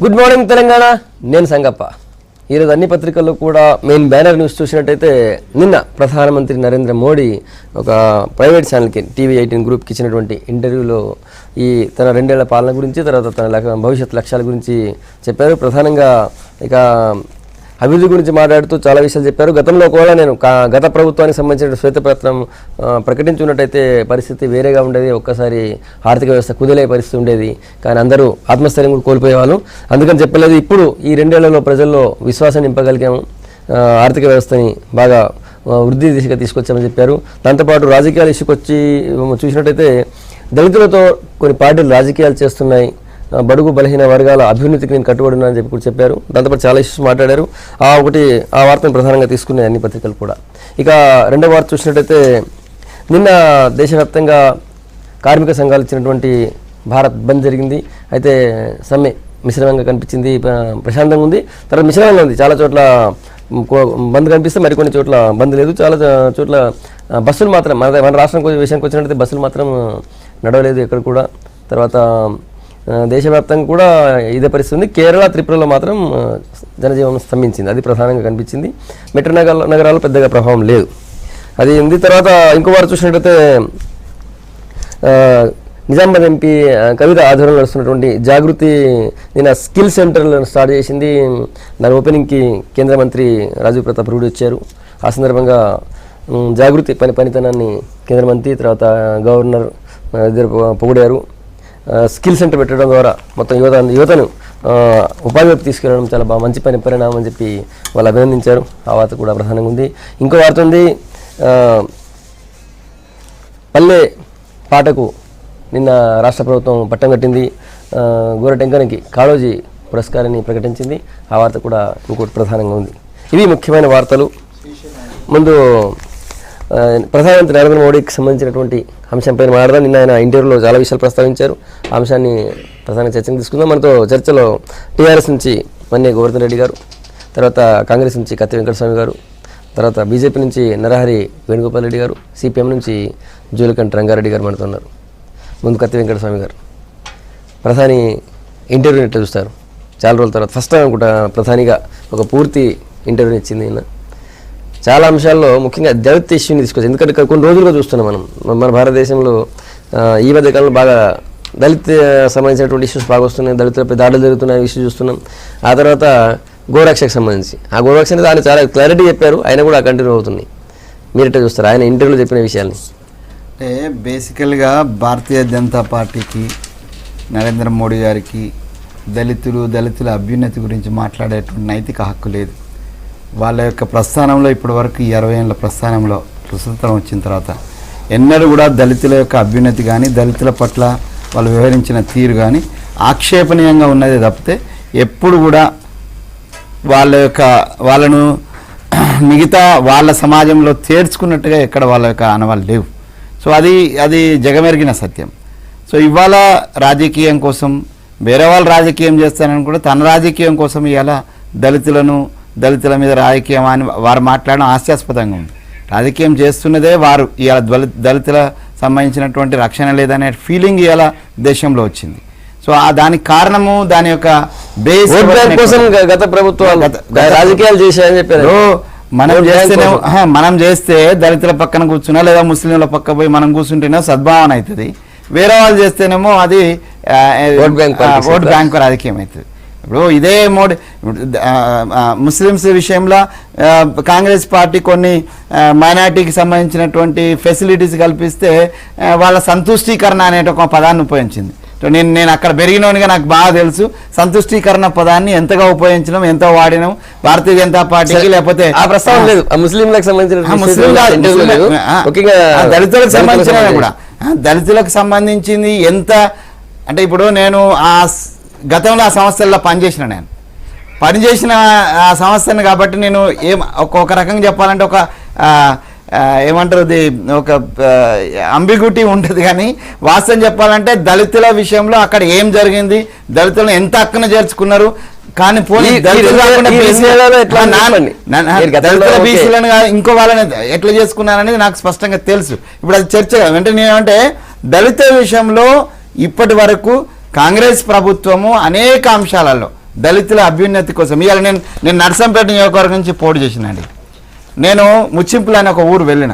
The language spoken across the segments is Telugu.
గుడ్ మార్నింగ్ తెలంగాణ, నేను సంగప్ప. ఈరోజు అన్ని పత్రికల్లో కూడా మెయిన్ బ్యానర్ న్యూస్ చూసినట్టయితే నిన్న ప్రధానమంత్రి నరేంద్ర మోడీ ఒక ప్రైవేట్ ఛానల్కి TV18 గ్రూప్కి ఇచ్చినటువంటి ఇంటర్వ్యూలో ఈ తన 2 ఏళ్ల పాలన గురించి, తర్వాత తన భవిష్యత్ లక్ష్యాల గురించి చెప్పారు. ప్రధానంగా ఇక అభివృద్ధి గురించి మాట్లాడుతూ చాలా విషయాలు చెప్పారు. గతంలో కూడా నేను గత ప్రభుత్వానికి సంబంధించిన శ్వేతపత్రం ప్రకటించున్నట్టయితే పరిస్థితి వేరేగా ఉండేది. ఒక్కసారి ఆర్థిక వ్యవస్థ కుదిలే పరిస్థితి ఉండేది, కానీ అందరూ ఆత్మస్థైర్యం కూడా కోల్పోయేవాళ్ళు. అందుకని చెప్పలేదు. ఇప్పుడు ఈ 2 ఏళ్లలో ప్రజల్లో విశ్వాసం నింపగలిగాము, ఆర్థిక వ్యవస్థని బాగా వృద్ధి దిశగా తీసుకొచ్చామని చెప్పారు. దాంతోపాటు రాజకీయాలు ఇసుకొచ్చి చూసినట్టయితే దళితులతో కొన్ని పార్టీలు రాజకీయాలు చేస్తున్నాయి, బడుగు బలహీన వర్గాల అభ్యున్నతికి నేను కట్టుబడినా అని చెప్పి కూడా చెప్పారు. దాంతోపాటు చాలా ఇష్యూస్ మాట్లాడారు. ఆ వార్తను ప్రధానంగా తీసుకున్నాయి అన్ని పత్రికలు కూడా. ఇక రెండవ వార్త చూసినట్టయితే నిన్న దేశవ్యాప్తంగా కార్మిక సంఘాలు ఇచ్చినటువంటి భారత్ బంద్ జరిగింది. అయితే సమ్మె మిశ్రమంగా కనిపించింది, ప్రశాంతంగా ఉంది, తర్వాత మిశ్రమంగా ఉంది. చాలా చోట్ల బంద్ కనిపిస్తే మరికొన్ని చోట్ల బంద్ లేదు. చాలా చోట్ల బస్సులు మాత్రం మన రాష్ట్రం విషయానికి వచ్చినట్టయితే బస్సులు మాత్రం నడవలేదు ఎక్కడ కూడా. తర్వాత దేశవ్యాప్తంగా కూడా ఇదే పరిస్థితి ఉంది. కేరళ, త్రిపురలో మాత్రం జనజీవనం స్తంభించింది, అది ప్రధానంగా కనిపించింది. మెట్రో నగరాల్లో పెద్దగా ప్రభావం లేదు, అది ఉంది. తర్వాత ఇంకో వారు చూసినట్టయితే నిజామాబాద్ ఎంపీ కవిత ఆధ్వర్యంలో నడుస్తున్నటువంటి జాగృతి నిన్న స్కిల్ సెంటర్లను స్టార్ట్ చేసింది. దాని ఓపెనింగ్కి కేంద్ర మంత్రి రాజీవ్ ప్రతాప్ రూఢి వచ్చారు. ఆ సందర్భంగా జాగృతి పనితనాన్ని కేంద్ర మంత్రి తర్వాత గవర్నర్ ఇద్దరు పొగిడారు. స్కిల్ సెంటర్ పెట్టడం ద్వారా మొత్తం యువతను ఉపాధిలోకి తీసుకెళ్ళడం చాలా బాగా మంచి పరిణామం అని చెప్పి వాళ్ళు అభినందించారు. ఆ వార్త కూడా ప్రధానంగా ఉంది. ఇంకో వార్త ఉంది, పల్లె పాటకు నిన్న రాష్ట్ర ప్రభుత్వం పట్టం కట్టింది. గోరటెంకనికి కాళోజీ పురస్కారాన్ని ప్రకటించింది. ఆ వార్త కూడా ఇంకోటి ప్రధానంగా ఉంది. ఇవి ముఖ్యమైన వార్తలు. ముందు ప్రధానమంత్రి నరేంద్ర మోడీకి సంబంధించినటువంటి అంశంపై మాట్లాడదాం. నిన్న ఆయన ఇంటర్వ్యూలో చాలా విషయాలు ప్రస్తావించారు. ఆ అంశాన్ని ప్రధానంగా చర్చకు తీసుకుందాం. మనతో చర్చలో టీఆర్ఎస్ నుంచి మన్నే గోవర్ధన్ రెడ్డి గారు, తర్వాత కాంగ్రెస్ నుంచి కత్తి వెంకటస్వామి గారు, తర్వాత బీజేపీ నుంచి నరహరి వేణుగోపాల్ రెడ్డి గారు, సిపిఎం నుంచి జూలకంటి రంగారెడ్డి గారు మనతో ఉన్నారు. ముందు కత్తి వెంకటస్వామి గారు, ప్రధాని ఇంటర్వ్యూని ఎట్లా చూస్తారు? చాలా రోజుల తర్వాత ఫస్ట్ టైం అనుకుంటా ప్రధానిగా ఒక పూర్తి ఇంటర్వ్యూని ఇచ్చింది నిన్న. చాలా అంశాల్లో ముఖ్యంగా దళిత ఇష్యూని తీసుకొచ్చి, ఎందుకంటే కొన్ని రోజులుగా చూస్తున్నాం మన భారతదేశంలో ఈ మధ్య కాలంలో బాగా దళిత సంబంధించినటువంటి ఇష్యూస్ బాగా వస్తున్నాయి. దళితులపై దాడులు జరుగుతున్నాయి ఇష్యూ చూస్తున్నాం. ఆ తర్వాత గోరక్షకు సంబంధించి ఆ గోరక్ష అనేది ఆయన చాలా క్లారిటీ చెప్పారు, ఆయన కూడా కంటిన్యూ అవుతుంది. మీరు ఎట్లా చూస్తారు ఆయన ఇంటర్వ్యూలో చెప్పిన విషయాల్ని? అంటే బేసికల్గా భారతీయ జనతా పార్టీకి, నరేంద్ర మోడీ గారికి దళితుల అభ్యున్నతి గురించి మాట్లాడేటువంటి నైతిక హక్కు లేదు. వాళ్ళ యొక్క ప్రస్థానంలో ఇప్పటి వరకు 20 ఏళ్ళ ప్రస్థానంలో స్వతంత్రం వచ్చిన తర్వాత ఎన్నడూ కూడా దళితుల యొక్క అభ్యున్నతి కానీ దళితుల పట్ల వాళ్ళు వ్యవహరించిన తీరు కానీ ఆక్షేపణీయంగా ఉన్నదే తప్పితే ఎప్పుడు కూడా వాళ్ళను మిగతా వాళ్ళ సమాజంలో చేర్చుకున్నట్టుగా ఎక్కడ వాళ్ళ యొక్క ఆనవాళ్ళు లేవు. సో అది జగమెరిగిన సత్యం. సో ఇవాళ రాజకీయం కోసం వేరే వాళ్ళు రాజకీయం చేస్తారని కూడా తన రాజకీయం కోసం ఇవాళ దళితుల మీద రాజకీయం అని వారు మాట్లాడడం హాస్యాస్పదంగా ఉంది. రాజకీయం చేస్తున్నదే వారు. ఇవాళ దళితుల సంబంధించినటువంటి రక్షణ లేదనే ఫీలింగ్ ఇవాళ దేశంలో వచ్చింది. సో దానికి కారణము దాని యొక్క బేస్ గత ప్రభుత్వాలు రాజకీయాలు చేశాయని చెప్పారు. మనం చేస్తే దళితుల పక్కన కూర్చున్నా లేదా ముస్లింల పక్క పోయి మనం కూర్చుంటేనే సద్భావన అవుతుంది. వేరే వాళ్ళు చేస్తేనేమో అది ఓట్ బ్యాంక్ రాజకీయం అవుతుంది. ఇప్పుడు ఇదే మోడీ ముస్లిమ్స్ విషయంలో కాంగ్రెస్ పార్టీ కొన్ని మైనార్టీకి సంబంధించినటువంటి ఫెసిలిటీస్ కల్పిస్తే వాళ్ళ సంతుష్టీకరణ అనే ఒక పదాన్ని ఉపయోగించింది. నేను అక్కడ పెరిగినోనిగా నాకు బాగా తెలుసు. సంతుష్టీకరణ పదాన్ని ఎంతగా ఉపయోగించడం, ఎంత వాడినాం భారతీయ జనతా పార్టీకి. లేకపోతే ఆ ప్రస్తావన లేదు ముస్లింలకు సంబంధించిన, దళితులకు సంబంధించిన కూడా దళితులకు సంబంధించింది ఎంత అంటే, ఇప్పుడు నేను గతంలో ఆ సంస్థల్లో పనిచేసిన ఆ సంస్థను కాబట్టి నేను ఒక రకంగా చెప్పాలంటే ఏమంటారు ఒక అంబిగ్యూటీ ఉంటుంది. కానీ వాస్తవం చెప్పాలంటే దళితుల విషయంలో అక్కడ ఏం జరిగింది, దళితులను ఎంత హక్కున చేర్చుకున్నారు, కానీ పోనీ బీసీలను ఇంకో వాళ్ళని ఎట్లా చేసుకున్నారనేది నాకు స్పష్టంగా తెలుసు. ఇప్పుడు అది చర్చ అంటే నేనంటే దళిత విషయంలో ఇప్పటి వరకు కాంగ్రెస్ ప్రభుత్వము అనేక అంశాలలో దళితుల అభ్యున్నతి కోసం. ఇవాళ నేను నర్సంపేట నియోజకవర్గం నుంచి పోటీ చేసినండి. నేను ముచ్చింపులు అనే ఒక ఊరు వెళ్ళిన.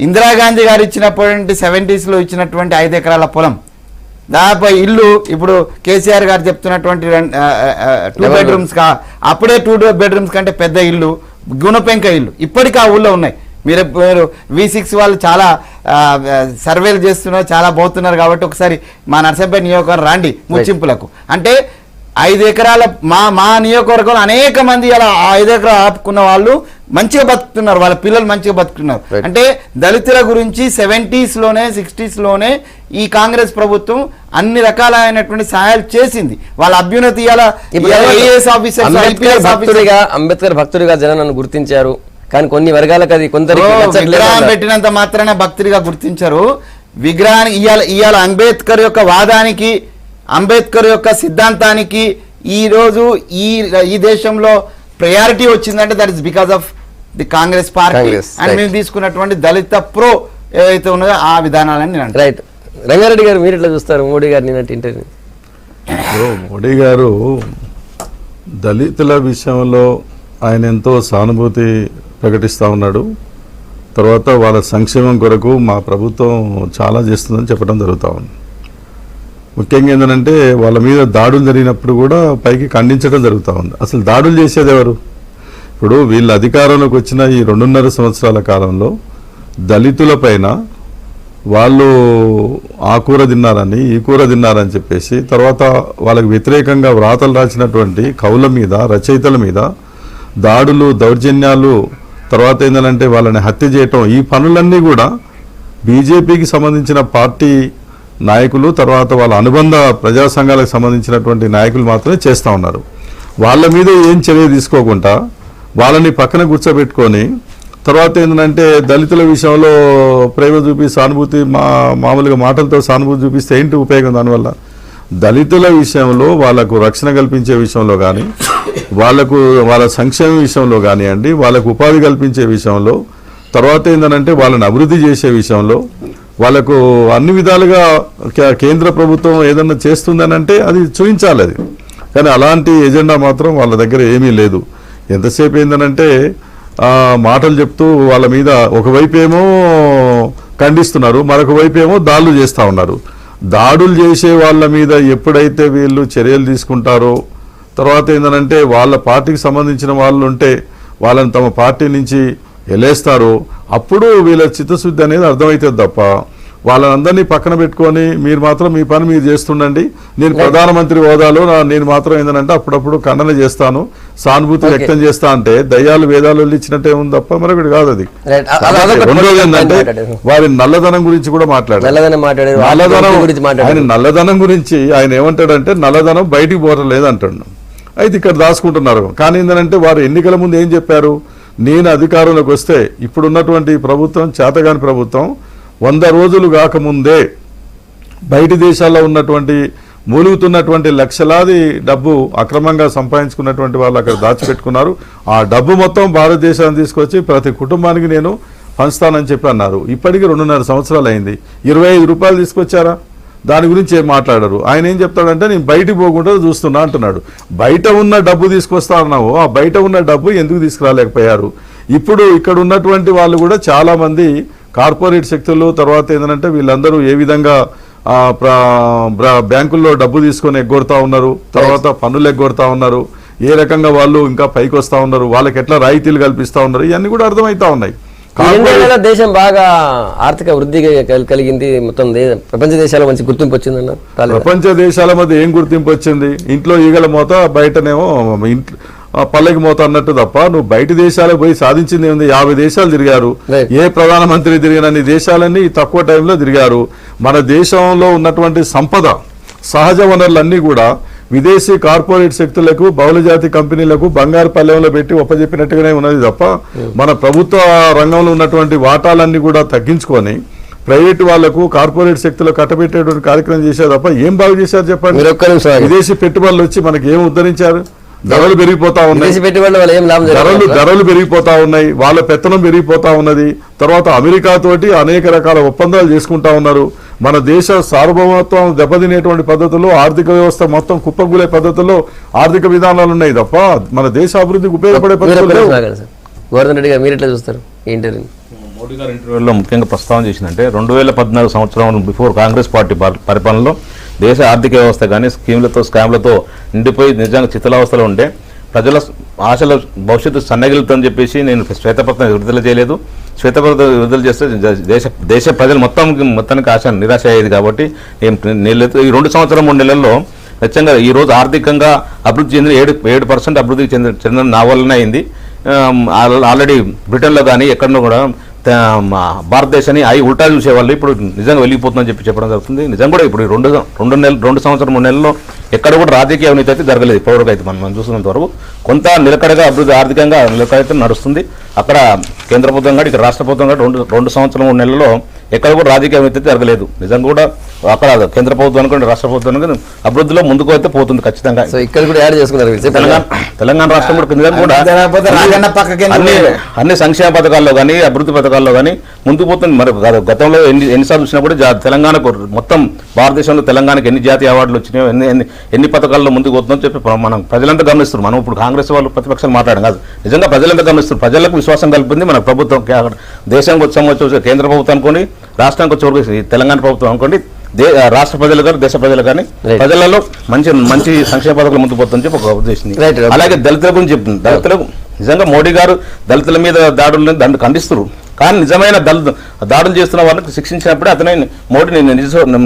ఇందిరాగాంధీ గారు ఇచ్చినటువంటి 70s ఇచ్చినటువంటి 5 ఎకరాల పొలం, దాదాపు ఇల్లు ఇప్పుడు కేసీఆర్ గారు చెప్తున్నటువంటి 2 బెడ్రూమ్స్ అప్పుడే 2 బెడ్రూమ్స్ కంటే పెద్ద ఇల్లు, గుణపెంక ఇల్లు ఇప్పటికీ ఆ ఊళ్ళో ఉన్నాయి. మీరు V6 వాళ్ళు చాలా సర్వేలు చేస్తున్నారు, చాలా పోతున్నారు. కాబట్టి ఒకసారి మా నర్సంపేట నియోజకవర్గం రాండి ముచ్చింపులకు. అంటే 5 ఎకరాల మా నియోజకవర్గంలో అనేక మంది అలా 5 ఎకరాలు ఆపుకున్న వాళ్ళు మంచిగా బతుకుతున్నారు, వాళ్ళ పిల్లలు మంచిగా బతుకుతున్నారు. అంటే దళితుల గురించి 70s 60s ఈ కాంగ్రెస్ ప్రభుత్వం అన్ని రకాలైనటువంటి సహాయాలు చేసింది. వాళ్ళ అభ్యున్నతి అంబేద్కర్ భక్తుడిగా జనాన్ని గుర్తించారు, కానీ కొన్ని వర్గాలకు అది కొందరికి విగ్రహం పెట్టినంత మాత్రాన భక్తుడిగా గుర్తించారు. విగ్రహానికి ఇవాళ అంబేద్కర్ యొక్క వాదానికి, అంబేద్కర్ యొక్క సిద్ధాంతానికి ఈరోజు ఈ దేశంలో ప్రయారిటీ వచ్చిందంటే that is because of the Congress party and మేము తీసుకున్నటువంటి దళిత ప్రో ఏవైతే ఉన్నదో ఆ విధానాలని. రైట్. రంగారెడ్డి గారు మీరు ఎట్లా చూస్తారు మోడీ గారు నిన్నటి ఇంటర్వ్యూ? మోడీ గారు దళితుల విషయంలో ఆయన ఎంతో సానుభూతి ప్రకటిస్తూ ఉన్నాడు. తర్వాత వాళ్ళ సంక్షేమం కొరకు మా ప్రభుత్వం చాలా చేస్తుందని చెప్పడం జరుగుతూ ఉంది. ముఖ్యంగా ఏంటంటే వాళ్ళ మీద దాడులు జరిగినప్పుడు కూడా పైకి ఖండించడం జరుగుతూ ఉంది. అసలు దాడులు చేసేది ఎవరు? ఇప్పుడు వీళ్ళ అధికారంలోకి వచ్చిన ఈ 2.5 సంవత్సరాల కాలంలో దళితుల పైన వాళ్ళు ఆ కూర తిన్నారని ఈ కూర తిన్నారని చెప్పేసి, తర్వాత వాళ్ళకి వ్యతిరేకంగా వ్రాతలు రాసినటువంటి కవుల మీద, రచయితల మీద దాడులు, దౌర్జన్యాలు, తర్వాత ఏంటంటే వాళ్ళని హత్య చేయటం, ఈ పనులన్నీ కూడా బీజేపీకి సంబంధించిన పార్టీ నాయకులు, తర్వాత వాళ్ళ అనుబంధ ప్రజా సంఘాలకు సంబంధించినటువంటి నాయకులు మాత్రమే చేస్తూ ఉన్నారు. వాళ్ళ మీద ఏం చర్య తీసుకోకుండా వాళ్ళని పక్కన కూర్చోబెట్టుకొని, తర్వాత ఏంటంటే దళితుల విషయంలో ప్రేమ చూపి సానుభూతి, మామూలుగా మాటలతో సానుభూతి చూపిస్తే ఏంటి ఉపయోగం దానివల్ల? దళితుల విషయంలో వాళ్ళకు రక్షణ కల్పించే విషయంలో కానీ, వాళ్ళ సంక్షేమ విషయంలో కానివ్వండి, వాళ్ళకు ఉపాధి కల్పించే విషయంలో, తర్వాత ఏంటంటే వాళ్ళని అభివృద్ధి చేసే విషయంలో, వాళ్ళకు అన్ని విధాలుగా కేంద్ర ప్రభుత్వం ఏదన్నా చేస్తుందనంటే అది చూపించాలి అది. కానీ అలాంటి ఎజెండా మాత్రం వాళ్ళ దగ్గర ఏమీ లేదు. ఎంతసేపు ఏంటంటే మాటలు చెప్తూ వాళ్ళ మీద ఒకవైపు ఏమో ఖండిస్తున్నారు, మరొక వైపు ఏమో దాడులు చేస్తూ ఉన్నారు. దాడులు చేసే వాళ్ళ మీద ఎప్పుడైతే వీళ్ళు చర్యలు తీసుకుంటారో, తర్వాత ఏంటంటే వాళ్ళ పార్టీకి సంబంధించిన వాళ్ళు ఉంటే వాళ్ళని తమ పార్టీ నుంచి ఎలేస్తారో, అప్పుడు వీళ్ళ చిత్తశుద్ధి అనేది అర్థమవుతుంది తప్ప వాళ్ళందరినీ పక్కన పెట్టుకొని మీరు మాత్రం మీ పని మీరు చేస్తుండండి, నేను ప్రధానమంత్రి హోదాలో నేను మాత్రం ఏంటంటే అప్పుడప్పుడు ఖండన చేస్తాను, సానుభూతి వ్యక్తం చేస్తా అంటే దయ్యాలు వేదాలు ఇచ్చినట్టే ఉంది తప్ప మరొకటి కాదు అది. రెండోది ఏంటంటే వారి నల్లధనం గురించి కూడా మాట్లాడారు. ఆయన నల్లధనం గురించి ఆయన ఏమంటాడంటే నల్లధనం బయటికి పోరలేదు అంటాడు. అయితే ఇక్కడ దాచుకుంటున్నారు. కానీ ఏంటంటే వారు ఎన్నికల ముందు ఏం చెప్పారు? నేను అధికారంలోకి వస్తే ఇప్పుడున్నటువంటి ప్రభుత్వం చేతగాని ప్రభుత్వం 100 రోజులు కాకముందే బయటి దేశాల్లో ఉన్నటువంటి మూలుగుతున్నటువంటి లక్షలాది డబ్బు అక్రమంగా సంపాదించుకున్నటువంటి వాళ్ళు అక్కడ దాచిపెట్టుకున్నారు. ఆ డబ్బు మొత్తం భారతదేశాన్ని తీసుకొచ్చి ప్రతి కుటుంబానికి నేను పంచుతానని చెప్పి అన్నారు. ఇప్పటికీ 2.5 సంవత్సరాలు అయింది. 25 రూపాయలు తీసుకొచ్చారా? దాని గురించి ఏం మాట్లాడారు. ఆయన ఏం చెప్తాడంటే నేను బయటికి పోకుండా చూస్తున్నా అంటున్నాడు. బయట ఉన్న డబ్బు తీసుకొస్తా అన్నావు, ఆ బయట ఉన్న డబ్బు ఎందుకు తీసుకురాలేకపోయారు? ఇప్పుడు ఇక్కడ ఉన్నటువంటి వాళ్ళు కూడా చాలా మంది కార్పొరేట్ శక్తులు, తర్వాత ఏంటంటే వీళ్ళందరూ ఏ విధంగా బ్యాంకుల్లో డబ్బు తీసుకొని ఎగ్గొడతా ఉన్నారు, తర్వాత పన్నులు ఎగ్గొడతా ఉన్నారు, ఏ రకంగా వాళ్ళు ఇంకా పైకి వస్తూ ఉన్నారు, వాళ్ళకి ఎట్లా రాయితీలు కల్పిస్తూ ఉన్నారు, ఇవన్నీ కూడా అర్థమవుతా ఉన్నాయి. దేశం బాగా ఆర్థిక వృద్ధి కలిగింది, మొత్తం ప్రపంచ దేశాల మంచి గుర్తింపు వచ్చింది అన్నారు. ప్రపంచ దేశాల మధ్య ఏం గుర్తింపు వచ్చింది? ఇంట్లో ఈగల మోత, బయటనేమో ఇంట్లో పల్లెకి మోత అన్నట్టు తప్ప నువ్వు బయట దేశాలకు పోయి సాధించింది ఉంది. 50 దేశాలు తిరిగారు. ఏ ప్రధానమంత్రి తిరిగినన్ని దేశాలన్నీ తక్కువ టైంలో తిరిగారు. మన దేశంలో ఉన్నటువంటి సంపద, సహజ వనరులన్నీ కూడా విదేశీ కార్పొరేట్ శక్తులకు, బహుళజాతి కంపెనీలకు బంగారు పల్లెంలో పెట్టి ఒప్పజెప్పినట్టుగానే ఉన్నది తప్ప మన ప్రభుత్వ రంగంలో ఉన్నటువంటి వాటాలన్నీ కూడా తగ్గించుకొని ప్రైవేట్ వాళ్లకు, కార్పొరేట్ శక్తులకు కట్టబెట్టేటువంటి కార్యక్రమం చేశారు తప్ప ఏం బాగు చేశారు చెప్పండి? విదేశీ పెట్టుబడులు వచ్చి మనకి ఏం ఉద్ధరించారు? ధరలు పెరిగిపోతా ఉన్నాయి, ధరలు పెరిగిపోతా ఉన్నాయి, వాళ్ళ పెత్తనం పెరిగిపోతా ఉన్నది. తర్వాత అమెరికా తోటి అనేక రకాల ఒప్పందాలు చేసుకుంటా ఉన్నారు. మన దేశ సార్వభౌమత్వం దెబ్బతినేటువంటి పద్ధతుల్లో ఆర్థిక వ్యవస్థ మొత్తం కుప్పగూలే పద్ధతుల్లో ఆర్థిక విధానాలు ఉన్నాయి తప్ప మన దేశ అభివృద్ధికి ఉపయోగపడే పద్ధతులు లేవు. గోవర్ధన్ రెడ్డి గారు మీరు ఎట్లా చూస్తారు ఈ ఇంటర్వ్యూ? మోడీ గారి ఇంటర్వ్యూలో ముఖ్యంగా ప్రస్తావన చేసిందంటే 2014 సంవత్సరం బిఫోర్ కాంగ్రెస్ పార్టీ పరిపాలనలో దేశ ఆర్థిక వ్యవస్థ కానీ స్కామ్లతో నిండిపోయి నిజంగా చిత్తలావస్థలో ఉంటే ప్రజల ఆశల భవిష్యత్తు సన్నగిలుతుందని చెప్పేసి నేను శ్వేతపత్రం విడుదల చేయలేదు. శ్వేతపత్రం విడుదల చేస్తే దేశ ప్రజలు మొత్తానికి ఆశ నిరాశ అయ్యేది. కాబట్టి నేను ఈ 2 సంవత్సరం 3 నెలల్లో నిజంగా ఈరోజు ఆర్థికంగా అభివృద్ధి చెందిన 7% అభివృద్ధి చెందిన నా వల్లనే అయింది. ఆల్రెడీ బ్రిటన్లో కానీ ఎక్కడో కూడా భారతదేశాన్ని ఉల్టా చూసేవాళ్ళు ఇప్పుడు నిజంగా వెళ్ళిపోతుందని చెప్పడం జరుగుతుంది. నిజంగా కూడా ఇప్పుడు 2 సంవత్సరం 3 నెలల్లో ఎక్కడ కూడా రాజకీయ అవినీతి అయితే జరగలేదు ఇప్పటివరకు. అయితే మనం చూసినంత వరకు కొంత నిలకడగా అభివృద్ధి ఆర్థికంగా నిలకడైతే నడుస్తుంది. అక్కడ కేంద్ర ప్రభుత్వం కానీ ఇక్కడ రాష్ట్ర ప్రభుత్వం కానీ 2 సంవత్సరం 3 నెలల్లో ఎక్కడ కూడా రాజకీయ అవినీతి అయితే జరగలేదు. నిజంగా కూడా అక్కడ కేంద్ర ప్రభుత్వం అనుకోండి రాష్ట్ర ప్రభుత్వం అనుకోండి అభివృద్ధిలో ముందుకు అయితే పోతుంది ఖచ్చితంగా. సో ఇక్కడ కూడా యాడ్ చేసుకున్నారు తెలంగాణ రాష్ట్రం కూడా అన్ని సంక్షేమ పథకాల్లో కానీ అభివృద్ధి పథకాల్లో కానీ ముందుకు పోతుంది. మరి గతంలో ఎన్నిసార్లు చూసినా కూడా తెలంగాణకు మొత్తం భారతదేశంలో తెలంగాణకు ఎన్ని జాతీయ అవార్డులు వచ్చినాయో ఎన్ని పథకాల్లో ముందుకు పోతుందని చెప్పి మనం ప్రజలంతా గమనిస్తారు. మనం ఇప్పుడు కాంగ్రెస్ వాళ్ళు ప్రతిపక్షాలు మాట్లాడడం కాదు, నిజంగా ప్రజలంతా గమనిస్తారు. ప్రజలకు విశ్వాసం కల్పింది మన ప్రభుత్వం. దేశానికి వచ్చి కేంద్ర ప్రభుత్వం అనుకోండి, రాష్ట్రానికి వచ్చి తెలంగాణ ప్రభుత్వం అనుకోండి, రాష్ట్ర ప్రజలు కానీ దేశ ప్రజలు కానీ ప్రజలలో మంచి సంక్షేమ పథకాలు ముందుకు పోతుందని చెప్పి ఒక ఉద్దేశం. అలాగే దళితుల గురించి చెప్తుంది. దళితులకు నిజంగా మోడీ గారు దళితుల మీద దాడులను ఖండిస్తారు. కానీ నిజమైన దాడులు చేస్తున్న వాళ్ళకి శిక్షించినప్పుడే అతనే మోడీ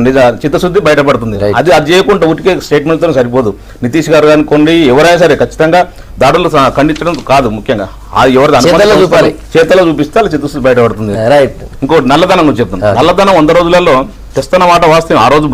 నిజ చిత్తశుద్ధి బయటపడుతుంది. అది చేయకుండా ఉటికే స్టేట్మెంట్తో సరిపోదు. నితీష్ గారు అనుకోండి ఎవరైనా సరే ఖచ్చితంగా దాడులు ఖండించడం కాదు, ముఖ్యంగా ఎవరు చేతల్లో చూపిస్తే వాళ్ళ చిత్తశుద్ధి బయటపడుతుంది. ఇంకోటి నల్లధనం గురించి చెప్తాను. నల్లధనం 100 రోజులలో తెస్తున్న మాట వాస్తవం. ఆ రోజు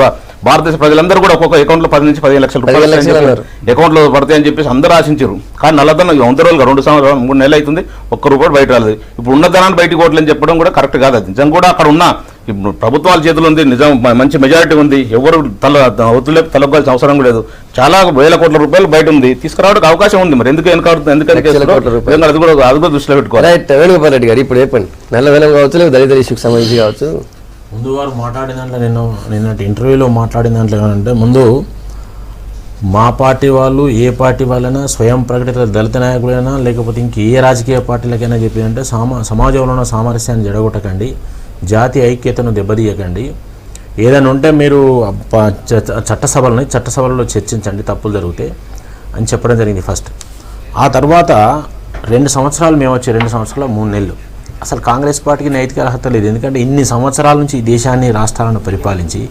భారతదేశ ప్రజలందరూ కూడా ఒక్కొక్క అకౌంట్లో 10 నుంచి 15 లక్షల రూపాయలు అకౌంట్లో పడతాయని చెప్పేసి అందరూ ఆశించారు. కానీ నల్లధనం 100 రోజులుగా 2 సంవత్సరాలు 3 నెలలు అవుతుంది, ₹1 బయట రాలేదు. ఇప్పుడు ఉన్న ధనాన్ని బయటకు పోవట్లేని చెప్పడం కూడా కరెక్ట్ కాదు. అది నిజం కూడా అక్కడ ఉన్న ఇప్పుడు ప్రభుత్వాల చేతులు ఉంది, నిజం మంచి మెజారిటీ ఉంది, ఎవరు తలొగ్గాల్సిన అవసరం లేదు. చాలా వేల కోట్ల రూపాయలు బయట ఉంది, తీసుకురావడానికి అవకాశం ఉంది. మరి ఎందుకు అది కూడా దృష్టిలో పెట్టుకోవాలి. వేణుగోపాల్ రెడ్డి గారు ఇప్పుడు చెప్పండి, నల్ల వేలం కావచ్చు లేదా దళిత ఇష్యూకి సంబంధించి కావచ్చు, ముందు వారు మాట్లాడిన దాంట్లో నిన్నటి ఇంటర్వ్యూలో మాట్లాడిన దాంట్లో ఏమంటే ముందు మా పార్టీ వాళ్ళు ఏ పార్టీ వాళ్ళైనా స్వయం ప్రకటిత దళిత నాయకులైనా లేకపోతే ఇంక ఏ రాజకీయ పార్టీలకైనా చెప్పిందంటే సమాజంలో ఉన్న సామరస్యాన్ని జడగొట్టకండి, జాతి ఐక్యతను దెబ్బతీయకండి, ఏదైనా ఉంటే మీరు చట్టసభలలో చర్చించండి తప్పులు జరిగితే అని చెప్పడం జరిగింది ఫస్ట్. ఆ తర్వాత 2 సంవత్సరాలు మేము వచ్చి 2 సంవత్సరాలు 3 నెలలు అసలు కాంగ్రెస్ పార్టీకి నైతిక అర్హత లేదు. ఎందుకంటే ఇన్ని సంవత్సరాల నుంచి ఈ దేశాన్ని రాష్ట్రాలను పరిపాలించి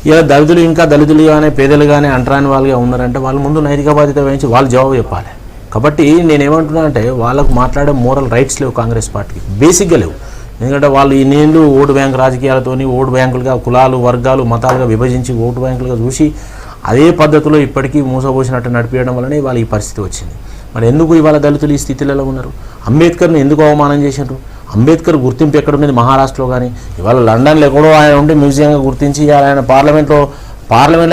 ఇలా దళితులు కానీ పేదలు కానీ అంటరాని వాళ్ళుగా ఉన్నారంటే వాళ్ళ ముందు నైతిక బాధ్యత వహించి వాళ్ళు జవాబు చెప్పాలి. కాబట్టి నేనేమంటున్నానంటే వాళ్ళకు మాట్లాడే మోరల్ రైట్స్ లేవు కాంగ్రెస్ పార్టీకి, బేసిక్గా లేవు. ఎందుకంటే వాళ్ళు ఈ నీళ్ళు ఓటు బ్యాంక్ రాజకీయాలతోని ఓటు బ్యాంకులుగా కులాలు వర్గాలు మతాలుగా విభజించి ఓటు బ్యాంకులుగా చూసి అదే పద్ధతిలో ఇప్పటికీ మూసపోసినట్టు నడిపించడం వల్లనే వాళ్ళ ఈ పరిస్థితి వచ్చింది. మరి ఎందుకు ఇవాళ దళితులు ఈ స్థితిలో ఉన్నారు? అంబేద్కర్ని ఎందుకు అవమానం చేశారు? అంబేద్కర్ గుర్తింపు ఎక్కడున్నది? మహారాష్ట్రలో కానీ ఇవాళ లండన్లో ఎక్కడో ఆయన ఉండి మ్యూజియంగా గుర్తించి ఆయన పార్లమెంట్లో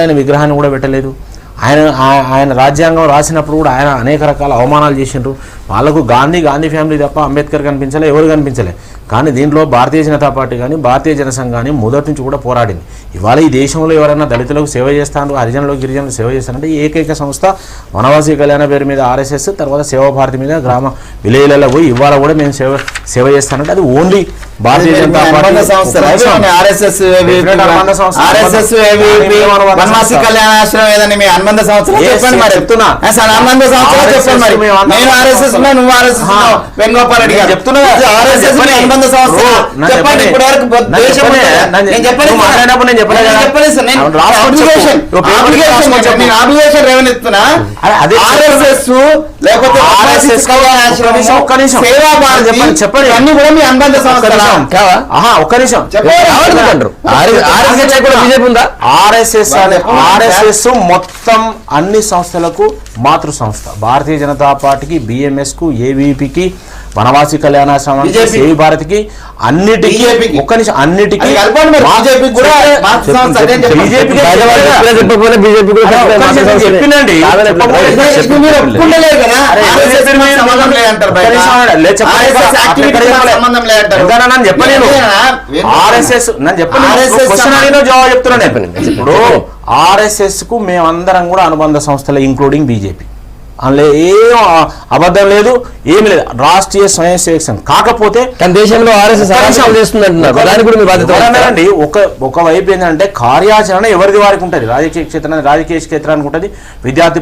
ఆయన విగ్రహాన్ని కూడా పెట్టలేదు. ఆయన రాజ్యాంగం రాసినప్పుడు కూడా ఆయన అనేక రకాల అవమానాలు చేసిండ్రు. వాళ్ళకు గాంధీ ఫ్యామిలీ తప్ప అంబేద్కర్ కనిపించలే, ఎవరు కనిపించలే. కానీ దీంట్లో భారతీయ జనతా పార్టీ కానీ భారతీయ జనసంఘ్ కానీ మొదటి నుంచి కూడా పోరాడింది. ఇవాళ ఈ దేశంలో ఎవరైనా దళితులకు సేవ చేస్తాను, హరిజనులకు గిరిజనులకు సేవ చేస్తానంటే ఏకైక సంస్థ వనవాసి కళ్యాణ పేరు మీద RSS, తర్వాత సేవాభారతి మీద గ్రామ విలేజ్లలో పోయి ఇవాళ కూడా మేము సేవ చేస్తానంటే అది only Bharatiya Janata party RSS మొత్తం అన్ని సంస్థలకు మాతృ సంస్థ. భారతీయ జనతా పార్టీకి, BMS కు, AVP కి, వనవాసి కళ్యాణాశ్రమం, సేవి భారతికి, అన్నిటికీ ఒక్క నిమిషం, అన్నిటికీ చెప్పిందండి. చెప్పలేను ఆర్ఎస్ఎస్ నన్ను చెప్పలేదు, జవాబు చెప్తున్నాను. ఇప్పుడు ఆర్ఎస్ఎస్ కు మేమందరం కూడా అనుబంధ సంస్థలే, ఇంక్లూడింగ్ బీజేపీ. అందులో ఏం అబద్ధం లేదు, ఏమి లేదు. రాష్ట్రీయ స్వయం సేవక్ సంఘ్ కాకపోతే దేశంలో అండి ఒకవైపు ఏంటంటే కార్యాచరణ ఎవరిది వారికి ఉంటుంది. రాజకీయ క్షేత్రానికి ఉంటుంది, విద్యార్థి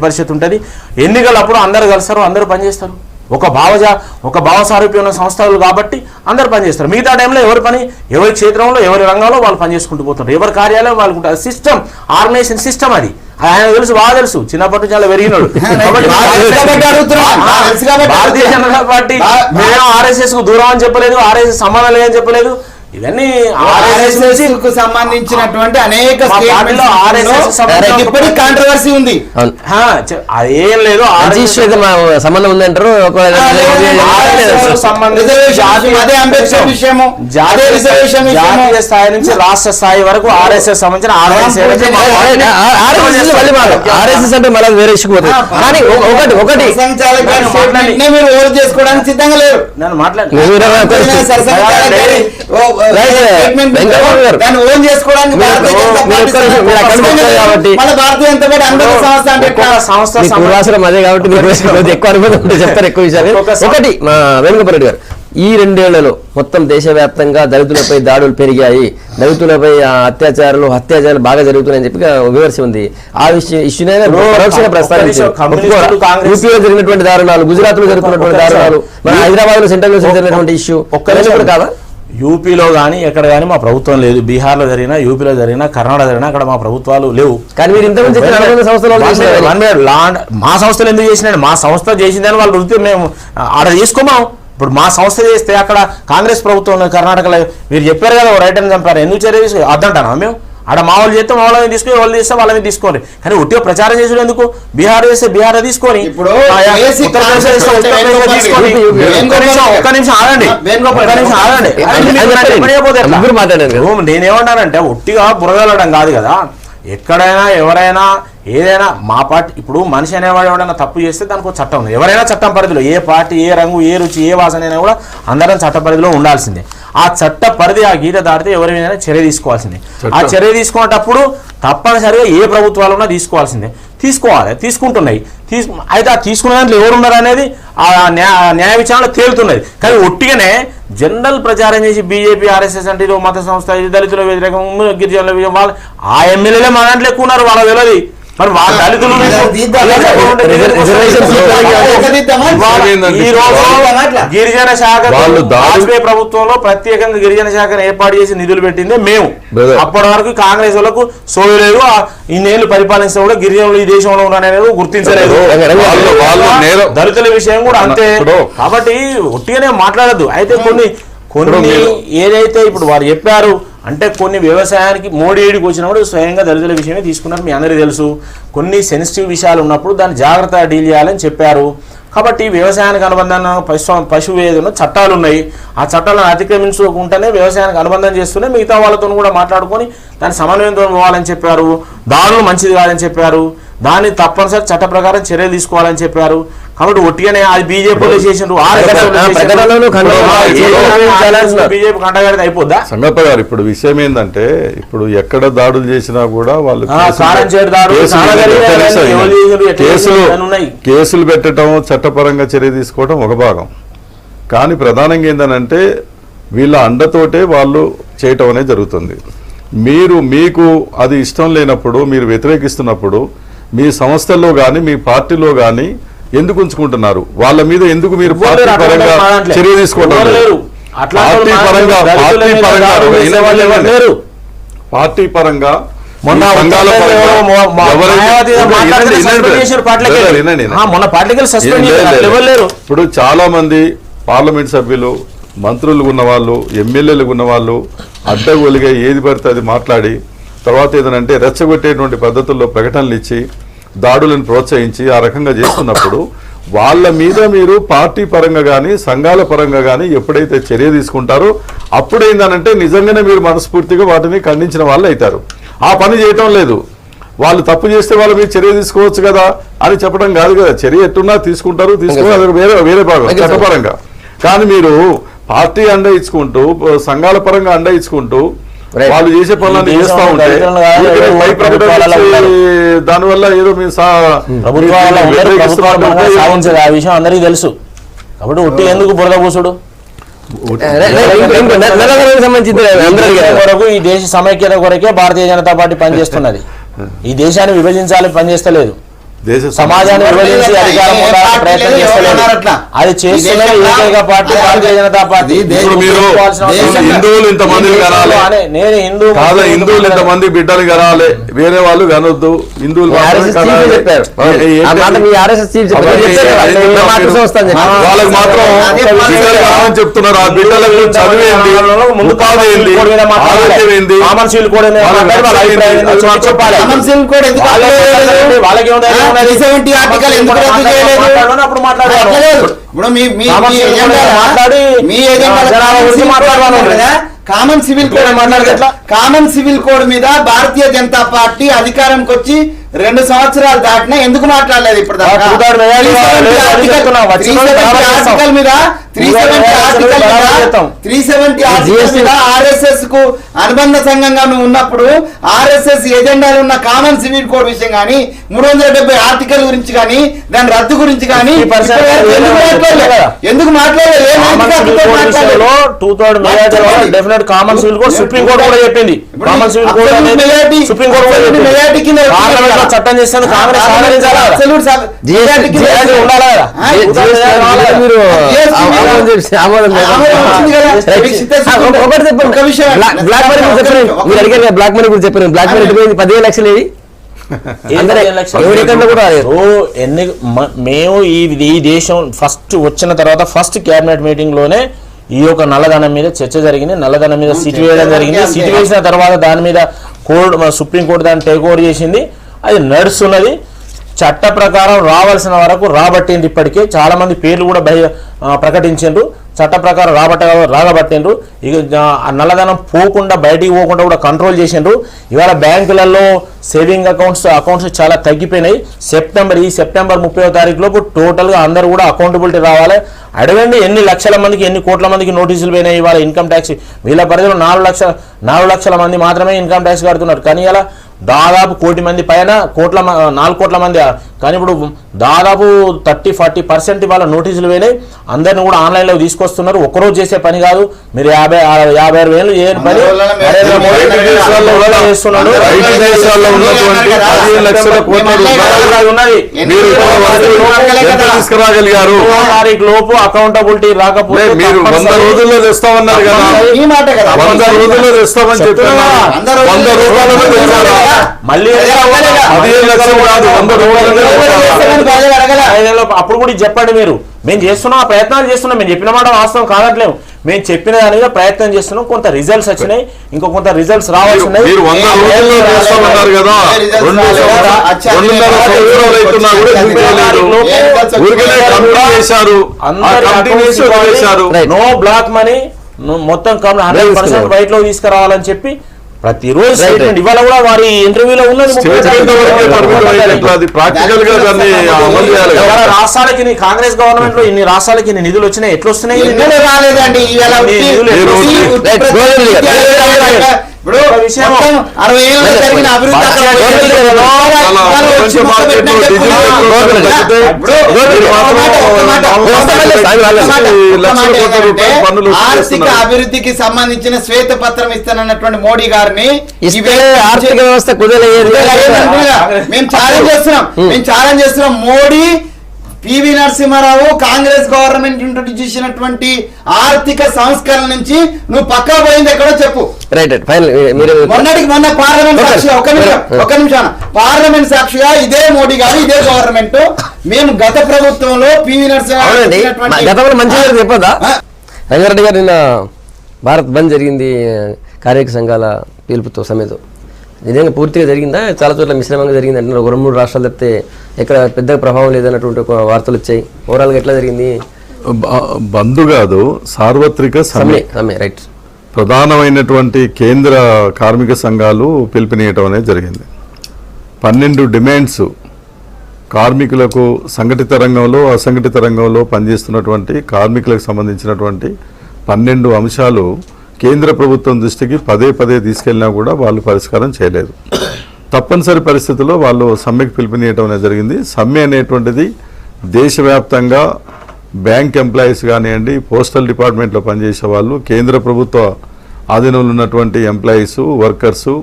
పరిషత్ ఉంటుంది. ఎన్నికలప్పుడు అందరు కలుస్తారు, అందరూ పనిచేస్తారు. ఒక భావసారూప్యం ఉన్న సంస్థలు కాబట్టి అందరు పనిచేస్తారు. మిగతా టైంలో ఎవరి పని, ఎవరి క్షేత్రంలో, ఎవరి రంగంలో వాళ్ళు పనిచేసుకుంటూ పోతుంటారు. ఎవరి కార్యాలయం వాళ్ళకు ఉంటుంది. సిస్టమ్, ఆర్గనైజేషన్ సిస్టమ్ అది. ఆయన తెలుసు, బాగా తెలుసు, చిన్నప్పటి నుంచి అలా పెరిగినాడు. భారతీయ జనతా పార్టీ మేము ఆర్ఎస్ఎస్ కు దూరం అని చెప్పలేదు, ఆర్ఎస్ఎస్ సంబంధం లేదని చెప్పలేదు. ఇవన్నీ సంబంధించినటువంటి అనేక కాంట్రవర్సీ ఉంది. ఏం లేదు, సంబంధం ఉందంటారు. జాతీయ స్థాయి నుంచి రాష్ట్ర స్థాయి వరకు ఆర్ఎస్ఎస్ సంబంధించిన ఆర్ఎస్ఎస్ అంటే మళ్ళీ వేరే ఇష్యూ పోతుంది. కానీ ఒకటి మీరు ఓటు చేసుకోవడానికి సిద్ధంగా లేరు. నన్ను మాట్లాడు అదే కాబట్టి ఎక్కువ అనుభవం ఉంటే చెప్తారు ఎక్కువ విషయాలు. ఒకటి మా వేణుగోపాల్ గారు, ఈ 2 ఏళ్లలో మొత్తం దేశవ్యాప్తంగా దళితులపై దాడులు పెరిగాయి, దళితులపై అత్యాచారాలు బాగా జరుగుతున్నాయని చెప్పి విమర్శ ఉంది. ఆ ఇష్యూనే పరోక్షంగా ప్రస్తావించారు. యూపీలో జరిగినటువంటి దారుణాలు, గుజరాత్ లో జరుగుతున్నటువంటి దారుణాలు, మన హైదరాబాద్ లో సెంట్రల్ లో జరిగినటువంటి ఇష్యూ ఒక్క కాదా? యూపీలో కానీ ఎక్కడ కానీ మా ప్రభుత్వం లేదు. బీహార్లో జరిగినా, యూపీలో జరిగినా, కర్ణాటక జరిగినా అక్కడ మా ప్రభుత్వాలు లేవు. కానీ మీరు ఇంతకుముందు మా సంస్థలు ఎందుకు చేసినాడు? మా సంస్థ చేసిందని వాళ్ళు వృత్తి మేము ఆర్డర్ తీసుకున్నాం. ఇప్పుడు మా సంస్థ చేస్తే అక్కడ కాంగ్రెస్ ప్రభుత్వంలో కర్ణాటకలో మీరు చెప్పారు కదా, రైట్ అని చంపారు, ఎందుకు చర్య తీసుకు అద్దంటాను మేము? ఆడ మా వాళ్ళు చేస్తే మా వాళ్ళని తీసుకుని, వాళ్ళు చేస్తే వాళ్ళని తీసుకోండి. కానీ ఒట్టిగా ప్రచారం చేసేది ఎందుకు? బీహార్ చేస్తే బీహార్ తీసుకొని, ఒక్క నిమిషం ఆగండి. నేనేమన్నానంటే ఒట్టిగా బురదలడం కాదు కదా. ఎక్కడైనా ఎవరైనా ఏదైనా మా పార్టీ, ఇప్పుడు మనిషి అనేవాడు ఎవరైనా తప్పు చేస్తే దానికి ఒక చట్టం ఉంది. ఎవరైనా చట్టం పరిధిలో, ఏ పార్టీ, ఏ రంగు, ఏ రుచి, ఏ వాసన అయినా కూడా అందరం చట్ట పరిధిలో ఉండాల్సిందే. ఆ చట్ట పరిధి, ఆ గీత దాటితే ఎవరైనా చర్య తీసుకోవాల్సిందే. ఆ చర్య తీసుకునేటప్పుడు తప్పనిసరిగా ఏ ప్రభుత్వాలున్నా తీసుకోవాల్సిందే. తీసుకుంటున్నాయి. అయితే ఆ తీసుకునే దాంట్లో ఎవరున్నారు అనేది ఆ న్యాయ విచారణ తేలుతున్నది. కానీ ఒట్టిగానే జనరల్ ప్రచారం చేసి బీజేపీ, ఆర్ఎస్ఎస్ అంటే ఇది మత సంస్థ, ఇది దళితుల వ్యతిరేకం, గిరిజనుల వ్యతిరేకం, వాళ్ళు ఆ ఎమ్మెల్యేలే మా దాంట్లో ఎక్కువ ఉన్నారు, వాళ్ళ తెలియదు. మరి వాళ్ళ దళితులు గిరిజన శాఖ వాజ్పేయి ప్రభుత్వంలో ప్రత్యేకంగా గిరిజన శాఖను ఏర్పాటు చేసి నిధులు పెట్టిందే మేము. అప్పటి వరకు కాంగ్రెస్ వాళ్ళకు సోయలేదు. ఇన్నేళ్లు పరిపాలిస్తే కూడా గిరిజనులు ఈ దేశంలో ఉన్నారనేది గుర్తించలేదు. దళితుల విషయం కూడా అంతే. కాబట్టి ఒట్టిగానే మాట్లాడద్దు. అయితే కొన్ని ఏదైతే ఇప్పుడు వారు చెప్పారు అంటే కొన్ని వ్యవసాయానికి మోడీ ఏడికి వచ్చినప్పుడు స్వయంగా దళితుల విషయమే తీసుకున్నారు, మీ అందరికీ తెలుసు. కొన్ని సెన్సిటివ్ విషయాలు ఉన్నప్పుడు దాన్ని జాగ్రత్తగా డీల్ చేయాలని చెప్పారు. కాబట్టి వ్యవసాయానికి అనుబంధంగా పశువు ఏదైనా చట్టాలు ఉన్నాయి. ఆ చట్టాలను అతిక్రమించుకుంటేనే వ్యవసాయానికి అనుబంధం చేస్తూనే మిగతా వాళ్ళతో కూడా మాట్లాడుకొని దాన్ని సమన్వయంతో పోవాలని చెప్పారు. దాడులు మంచిది కాదని చెప్పారు. దాన్ని తప్పనిసరి చట్ట ప్రకారం చర్యలు తీసుకోవాలని చెప్పారు. కాబట్టి ఒట్టిగానే అది బీజేపీలో చేసిండ్రు, బీజేపీ కంటగారిది అయిపోద్దా? సంగప్ప గారు, ఇప్పుడు విషయం ఏంటంటే, ఇప్పుడు ఎక్కడ దాడులు చేసినా కూడా వాళ్ళు కేసులు పెట్టడం, చట్టపరంగా చర్య తీసుకోవడం ఒక భాగం. కానీ ప్రధానంగా ఏంటంటే వీళ్ళ అండతోటే వాళ్ళు చేయటం అనేది జరుగుతుంది. మీకు అది ఇష్టం లేనప్పుడు, మీరు వ్యతిరేకిస్తున్నప్పుడు మీ సంస్థల్లో కానీ మీ పార్టీలో కానీ ఎందుకు ఉంచుకుంటున్నారు? వాళ్ళ మీద ఎందుకు మీరు పార్టీ పరంగా చర్య తీసుకోవడం? పార్టీ పరంగా ఇప్పుడు చాలా మంది పార్లమెంట్ సభ్యులు, మంత్రులు ఉన్నవాళ్ళు, ఎమ్మెల్యేలు ఉన్నవాళ్ళు అడ్డగోలుగా ఏది పడితే అది మాట్లాడి తర్వాత ఏదనంటే రెచ్చగొట్టేటువంటి పద్ధతుల్లో ప్రకటనలు ఇచ్చి దాడులను ప్రోత్సహించి ఆ రకంగా చేస్తున్నప్పుడు వాళ్ళ మీద మీరు పార్టీ పరంగా కానీ సంఘాల పరంగా కానీ ఎప్పుడైతే చర్య తీసుకుంటారో అప్పుడైందనంటే నిజంగానే మీరు మనస్ఫూర్తిగా వాటిని ఖండించిన వాళ్ళు అవుతారు. ఆ పని చేయటం లేదు. వాళ్ళు తప్పు చేస్తే వాళ్ళ మీద చర్య తీసుకోవచ్చు కదా అని చెప్పడం కాదు కదా. చర్య ఎట్టున్నా తీసుకుంటారు, అది వేరే భాగం చట్టపరంగా. కానీ మీరు పార్టీ అండ ఇచ్చుకుంటూ సంఘాల పరంగా అండ ఇచ్చుకుంటూ వాళ్ళు చేసే పనులను చేస్తా ఉంటే దానివల్ల ఏదో మీరు సాధించదు, ఆ విషయం అందరికీ తెలుసు. కాబట్టి ఒట్టి ఎందుకు బురద పూసుడు? కొరకు ఈ దేశ సమైక్యత కొరకే భారతీయ జనతా పార్టీ పనిచేస్తున్నది. ఈ దేశాన్ని విభజించాలని పనిచేస్తలేదు, సమాజాన్ని విభజించి అధికారం పొందాలని ప్రయత్నం చేస్తలేదు. అది చేస్తున్నది ఏకైక పార్టీ భారతీయ జనతా పార్టీ. హిందువులు ఇంతమంది కనాలి, నేను హిందువులు ఇంతమంది బిడ్డలు కనాలి, వేరే వాళ్ళు కనొద్దు, హిందువులు వాళ్ళకి మాత్రం బిడ్డలు చెప్తున్నారు. ఆ బిడ్డలకు చదివేంది, ఉపాధి ఏంది, ఆరోగ్యం ఏంది, వాళ్ళకి common civil code common civil code మీద భారతీయ జనతా పార్టీ అధికారంకి వచ్చి 2 సంవత్సరాలు దాటినా ఎందుకు మాట్లాడలేదు? ఇప్పుడు ఆర్ఎస్ఎస్ కు అనుబంధ సంఘంగా నువ్వు ఉన్నప్పుడు ఆర్ఎస్ఎస్ ఎజెండాలు ఉన్న కామన్ సివిల్ కోడ్ విషయం కానీ 370 ఆర్టికల్ గురించి కానీ దాని రద్దు గురించి కానీ ఎందుకు మాట్లాడలేదు? Common civil code supreme court కూడా చెప్పింది. కామన్ సివిల్ కోడ్ అనేది సుప్రీం కోర్టు కూడా చెప్పింది. చట్టం చేస్తాను కాంగ్రెస్ బ్లాక్ మనీ గురించి చెప్పారు. బ్లాక్ మనీ 10,000 లక్షలు మేము ఈ దేశం ఫస్ట్ వచ్చిన తర్వాత ఫస్ట్ క్యాబినెట్ మీటింగ్ లోనే ఈ యొక్క నల్లధనం మీద చర్చ జరిగింది. నల్లధనం మీద సిట్ వేయడం జరిగింది. సిట్ వేసిన తర్వాత దాని మీద సుప్రీంకోర్టు దాన్ని టేక్ ఓవర్ చేసింది. అది నడుస్తున్నది. చట్ట ప్రకారం రావాల్సిన వరకు రాబట్టిండ్రు. ఇప్పటికే చాలా మంది పేర్లు కూడా ప్రకటించారు. చట్ట ప్రకారం రాగబట్టిండ్రు. ఇక నల్లధనం పోకుండా బయటికి పోకుండా కూడా కంట్రోల్ చేసిండ్రు. ఇవాళ బ్యాంకులలో సేవింగ్ అకౌంట్స్ చాలా తగ్గిపోయినాయి. ఈ సెప్టెంబర్ 30వ తారీఖు లోపు టోటల్గా అందరూ కూడా అకౌంటబిలిటీ రావాలి. అడగండి ఎన్ని లక్షల మందికి, ఎన్ని కోట్ల మందికి నోటీసులు పోయినాయి. ఇవాళ ఇన్కమ్ ట్యాక్స్ వీళ్ళ పరిధిలో 4 లక్షల మంది మాత్రమే ఇన్కమ్ ట్యాక్స్ కడుతున్నారు. కానీ ఇలా దాదాపు 1 కోటి మంది పైన 4 కోట్ల మంది. కానీ ఇప్పుడు దాదాపు 30-40% ఇవాళ నోటీసులు పోయినాయి. అందరిని కూడా ఆన్లైన్లో తీసుకొస్తున్నారు. ఒక్కరోజు చేసే పని కాదు. మీరు 56 వేలు చేయని పని నరేంద్ర మోడీ చేస్తున్నాడు. లోపు అకౌంటబిలిటీ రాకపోతే మీరు 100 రోజుల్లో తెస్తామన్నారు కదా, 100 రోజుల్లో తెస్తామని చెప్పారు. మళ్ళీ అప్పుడు కూడా చెప్పండి. మీరు మేము చేస్తున్నాం, ప్రయత్నాలు చేస్తున్నాం. మేము చెప్పిన మాట వాస్తవం కాదట్లేము. మేము చెప్పిన దాని మీద ప్రయత్నం చేస్తున్నాం. కొంత రిజల్ట్స్ వచ్చినాయి, ఇంకో కొంత రిజల్ట్స్ రావాల్సినాయి. నో బ్లాక్ మనీ, మొత్తం 100% వైట్ లో తీసుకురావాలని చెప్పి ప్రతిరోజు స్టేట్మెంట్. ఇవాళ కూడా వారి ఇంటర్వ్యూలో ఉన్నది. రాష్ట్రాలకి కాంగ్రెస్ గవర్నమెంట్ లో ఇన్ని రాష్ట్రాలకి ఇన్ని నిధులు వచ్చినాయి. ఎట్లా వస్తున్నాయి? రాలేదండి. ఆర్థిక అభివృద్ధికి సంబంధించిన శ్వేతపత్రం ఇస్తానన్నటువంటి మోడీ గారిని ఆర్థిక వ్యవస్థ కుదరలేదు. మేము ఛాలెంజ్ చేస్తున్నాం. Modi, PV Narasimha Rao, Congress government introduce చేసినటువంటి ఆర్థిక సంస్కరణ నుంచి నువ్వు పక్కా పోయింది ఎక్కడో చెప్పు. మొన్న పార్లమెంట్ సాక్షిగా ఒక నిమిషం పార్లమెంట్ సాక్షిగా ఇదే మోడీ గారు, ఇదే గవర్నమెంట్ మేము గత ప్రభుత్వంలో పివి నరసింహారావు మంచిగా చెప్పదా? రంగారెడ్డి గారు నిన్న భారత్ బంద్ జరిగింది కార్మిక సంఘాల పిలుపుతో సమేతం. నిజంగా పూర్తిగా జరిగిందా? చాలా చోట్ల మిశ్రమంగా జరిగింది అంటున్నారు. 2-3 రాష్ట్రాలు తప్పితే ఎక్కడ పెద్ద ప్రభావం లేదన్నటువంటి ఒక వార్తలు వచ్చాయి. ఓవరాల్గా ఎట్లా జరిగింది? బంధు కాదు, సార్వత్రిక సమ్మె. రైట్. ప్రధానమైనటువంటి కేంద్ర కార్మిక సంఘాలు పిలుపునియటం అనేది జరిగింది. 12 డిమాండ్స్ కార్మికులకు సంఘటిత రంగంలో అసంఘటిత రంగంలో పనిచేస్తున్నటువంటి కార్మికులకు సంబంధించినటువంటి 12 అంశాలు కేంద్ర ప్రభుత్వం దృష్టికి పదే తీసుకెళ్ళినా కూడా వాళ్ళు పరిష్కారం చేయలేదు. తప్పనిసరి పరిస్థితుల్లో వాళ్ళు సమ్మెకు పిలుపునియటం అనేది జరిగింది. సమ్మె అనేటువంటిది దేశవ్యాప్తంగా బ్యాంక్ ఎంప్లాయీస్ కానివ్వండి, పోస్టల్ డిపార్ట్మెంట్లో పనిచేసే వాళ్ళు, కేంద్ర ప్రభుత్వ ఆధీనంలో ఉన్నటువంటి ఎంప్లాయీసు, వర్కర్సు,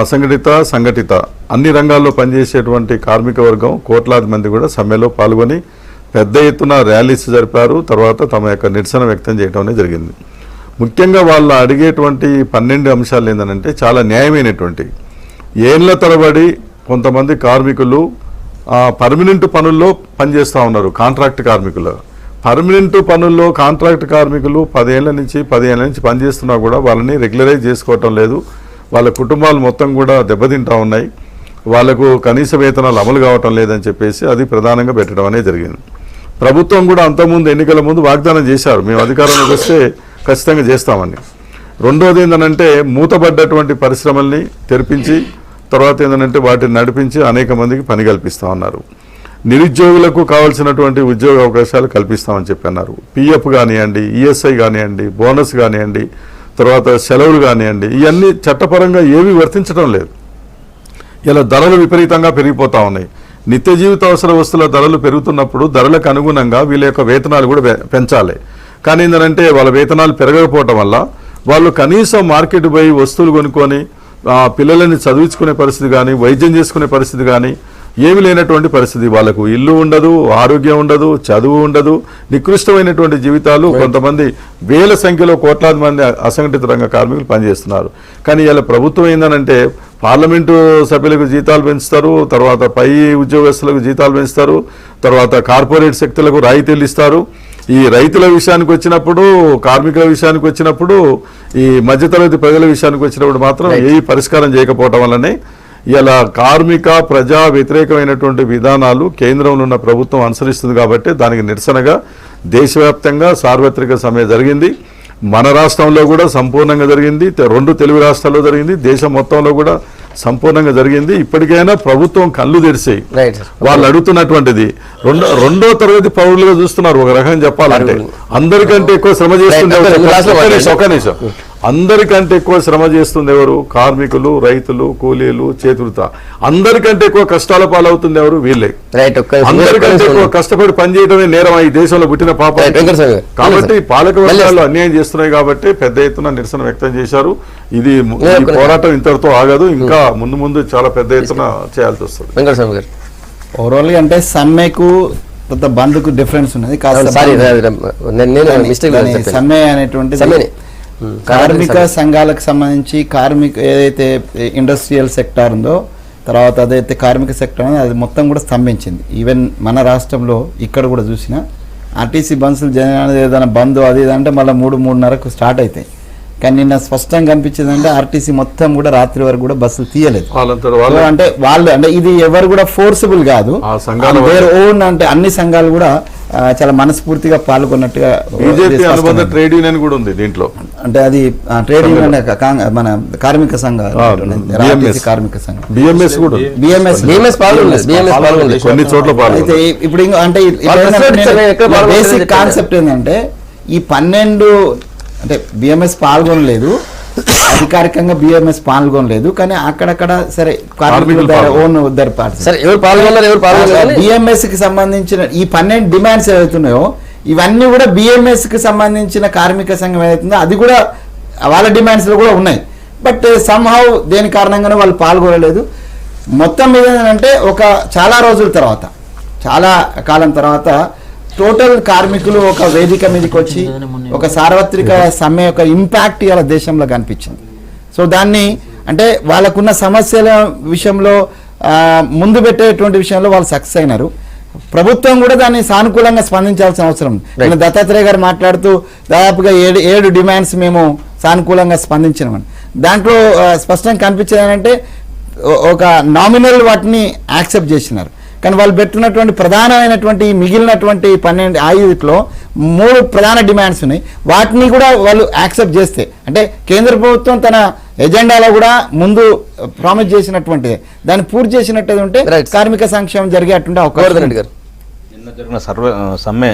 అసంఘటిత సంఘటిత అన్ని రంగాల్లో పనిచేసేటువంటి కార్మిక వర్గం కోట్లాది మంది కూడా సమ్మెలో పాల్గొని పెద్ద ఎత్తున ర్యాలీస్ జరిపారు. తర్వాత తమ యొక్క నిరసన వ్యక్తం చేయడం అనేది జరిగింది. ముఖ్యంగా వాళ్ళు అడిగేటువంటి 12 అంశాలు ఏంటంటే చాలా న్యాయమైనటువంటి. ఏళ్ల తరబడి కొంతమంది కార్మికులు పర్మనెంట్ పనుల్లో పనిచేస్తూ ఉన్నారు. కాంట్రాక్ట్ కార్మికులు పర్మనెంట్ పనుల్లో కాంట్రాక్ట్ కార్మికులు 10 ఏళ్ల నుంచి పనిచేస్తున్నా కూడా వాళ్ళని రెగ్యులరైజ్ చేసుకోవటం లేదు. వాళ్ళ కుటుంబాలు మొత్తం కూడా దెబ్బతింటా ఉన్నాయి. వాళ్లకు కనీస వేతనాలు అమలు కావటం లేదని చెప్పేసి అది ప్రధానంగా పెట్టడం అనేది జరిగింది. ప్రభుత్వం కూడా అంతకుముందు ఎన్నికల ముందు వాగ్దానం చేశారు, మేము అధికారంలోకి వస్తే ఖచ్చితంగా చేస్తామని. రెండోది ఏంటంటే మూతపడ్డటువంటి పరిశ్రమల్ని తెరిపించి తర్వాత ఏంటంటే వాటిని నడిపించి అనేక మందికి పని కల్పిస్తూ ఉన్నారు. నిరుద్యోగులకు కావాల్సినటువంటి ఉద్యోగ అవకాశాలు కల్పిస్తామని చెప్పి అన్నారు. పిఎఫ్ కానివ్వండి, ఈఎస్ఐ కానివ్వండి, బోనస్ కానివ్వండి, తర్వాత సెలవులు కానివ్వండి, ఇవన్నీ చట్టపరంగా ఏమీ వర్తించడం లేదు. ఇలా ధరలు విపరీతంగా పెరిగిపోతూ ఉన్నాయి. నిత్య జీవిత అవసర వస్తువుల ధరలు పెరుగుతున్నప్పుడు ధరలకు అనుగుణంగా వీళ్ళ యొక్క వేతనాలు కూడా పెంచాలి. కానీ ఏంటంటే వాళ్ళ వేతనాలు పెరగకపోవటం వల్ల వాళ్ళు కనీసం మార్కెట్ పోయి వస్తువులు కొనుక్కొని పిల్లలని చదివించుకునే పరిస్థితి కానీ, వైద్యం చేసుకునే పరిస్థితి కానీ ఏమి లేనటువంటి పరిస్థితి. వాళ్ళకు ఇల్లు ఉండదు, ఆరోగ్యం ఉండదు, చదువు ఉండదు, నికృష్టమైనటువంటి జీవితాలు. కొంతమంది వేల సంఖ్యలో కోట్లాది మంది అసంఘటిత రంగ కార్మికులు పనిచేస్తున్నారు. కానీ ఇలా ప్రభుత్వం ఏంటంటే పార్లమెంటు సభ్యులకు జీతాలు పెంచుతారు, తర్వాత పై ఉద్యోగస్తులకు జీతాలు పెంచుతారు, తర్వాత కార్పొరేట్ శక్తులకు రాయితీలు ఇస్తారు. ఈ రైతుల విషయానికి వచ్చినప్పుడు, కార్మికుల విషయానికి వచ్చినప్పుడు, ఈ మధ్యతరగతి ప్రజల విషయానికి వచ్చినప్పుడు మాత్రం ఏ పరిష్కారం చేయకపోవటం వల్లనే ఇలా కార్మిక ప్రజా వ్యతిరేకమైనటువంటి విధానాలు కేంద్రంలో ఉన్న ప్రభుత్వం అనుసరిస్తుంది. కాబట్టి దానికి నిరసనగా దేశవ్యాప్తంగా సార్వత్రిక సమ్మె జరిగింది. మన రాష్ట్రంలో కూడా సంపూర్ణంగా జరిగింది, 2 తెలుగు రాష్ట్రాల్లో జరిగింది, దేశం మొత్తంలో కూడా సంపూర్ణంగా జరిగింది. ఇప్పటికైనా ప్రభుత్వం కళ్ళు తెరిచి వాళ్ళు అడుగుతున్నటువంటిది రెండో తరగతి పౌరులుగా చూస్తున్నారు. ఒక రకంగా చెప్పాలంటే అందరికంటే ఎక్కువ శ్రమ చేస్తుంది అందరికంటే ఎక్కువ శ్రమ చేస్తుంది ఎవరు? కార్మికులు, రైతులు, కూలీలు, చేతులత. అందరికంటే ఎక్కువ కష్టాల పాలవుతుంది ఎవరు? వీళ్ళే. అందరికంటే ఎక్కువ కష్టపడి పనిచేయడమే నేరం ఈ దేశంలో పుట్టిన పాపం. కాబట్టి పాలక వర్గాలు అన్యాయం చేస్తున్నాయి కాబట్టి పెద్ద ఎత్తున నిరసన వ్యక్తం చేశారు. ఇది పోరాటం ఇంతటితో ఆగదు, ఇంకా ముందు చాలా పెద్ద ఎత్తున చేయాల్సి వస్తుంది. ఓవరాల్ గా అంటే సమ్మెకు బంద్కు డిఫరెన్స్ ఉన్నది. సమ్మె అనేటువంటి కార్మిక సంఘాలకు సంబంధించి ఏదైతే ఇండస్ట్రియల్ సెక్టార్ ఉందో, తర్వాత అదైతే కార్మిక సెక్టర్ ఉందో అది మొత్తం కూడా స్తంభించింది. ఈవెన్ మన రాష్ట్రంలో ఇక్కడ కూడా చూసినా ఆర్టీసీ బస్సులు ఏదైనా బంద్ అది అంటే మళ్ళీ 3-3:30కు స్టార్ట్ అవుతాయి. కానీ నిన్న స్పష్టంగా కనిపించింది అంటే ఆర్టీసీ మొత్తం కూడా రాత్రి వరకు కూడా బస్సులు తీయలేదు. అంటే వాళ్ళు అంటే ఇది ఎవరు కూడా ఫోర్సబుల్ కాదు, ఓన్ అంటే అన్ని సంఘాలు కూడా చాలా మనస్ఫూర్తిగా పాల్గొన్నట్టుగా. ట్రేడ్ యూనియన్ కూడా ఉంది దీంట్లో. అంటే అది ట్రేడ్ యూనియన్ మన కార్మిక సంఘం, కార్మిక సంఘం బిఎంఎస్ కూడా కొన్ని చోట్ల. అయితే ఇప్పుడు అంటే బేసిక్ కాన్సెప్ట్ ఏంటంటే ఈ 12 అంటే బిఎంఎస్ పాల్గొనలేదు, అధికారికంగా బిఎంఎస్ పాల్గొనలేదు, కానీ అక్కడక్కడ సరే ఓన్ బిఎంఎస్ కి సంబంధించిన ఈ 12 డిమాండ్స్ ఏవైతున్నాయో ఇవన్నీ కూడా బిఎంఎస్ కి సంబంధించిన కార్మిక సంఘం ఏదైతుందో అది కూడా వాళ్ళ డిమాండ్స్ లో కూడా ఉన్నాయి. బట్ సమ్హౌ దేని కారణంగానే వాళ్ళు పాల్గొనలేదు. మొత్తం మీద ఏంటంటే చాలా రోజుల తర్వాత, చాలా కాలం తర్వాత టోటల్ కార్మికులు ఒక వేదిక మీదకి వచ్చి ఒక సార్వత్రిక సమ్మె యొక్క ఇంపాక్ట్ ఇలా దేశంలో కనిపించింది. సో దాన్ని అంటే వాళ్ళకున్న సమస్యల విషయంలో ముందు పెట్టేటువంటి విషయంలో వాళ్ళు సక్సెస్ అయినారు. ప్రభుత్వం కూడా దాన్ని సానుకూలంగా స్పందించాల్సిన అవసరం. దత్తాత్రేయ గారు మాట్లాడుతూ దాదాపుగా 7 డిమాండ్స్ మేము సానుకూలంగా స్పందించినామని. దాంట్లో స్పష్టంగా కనిపించేది ఏంటంటే ఒక నామినల్ వాటిని యాక్సెప్ట్ చేసినారు. కానీ వాళ్ళు పెట్టున్నటువంటి ప్రధానమైనటువంటి మిగిలినటువంటి 12 3 ప్రధాన డిమాండ్స్ ఉన్నాయి. వాటిని కూడా వాళ్ళు యాక్సెప్ట్ చేస్తే, అంటే కేంద్ర ప్రభుత్వం తన ఎజెండాలో కూడా ముందు ప్రామిస్ చేసినటువంటిది దాన్ని పూర్తి చేసినట్టు ఉంటే కార్మిక సంక్షేమం జరిగేటువంటి అవకాశం. నిన్న జరిగిన సమ్మె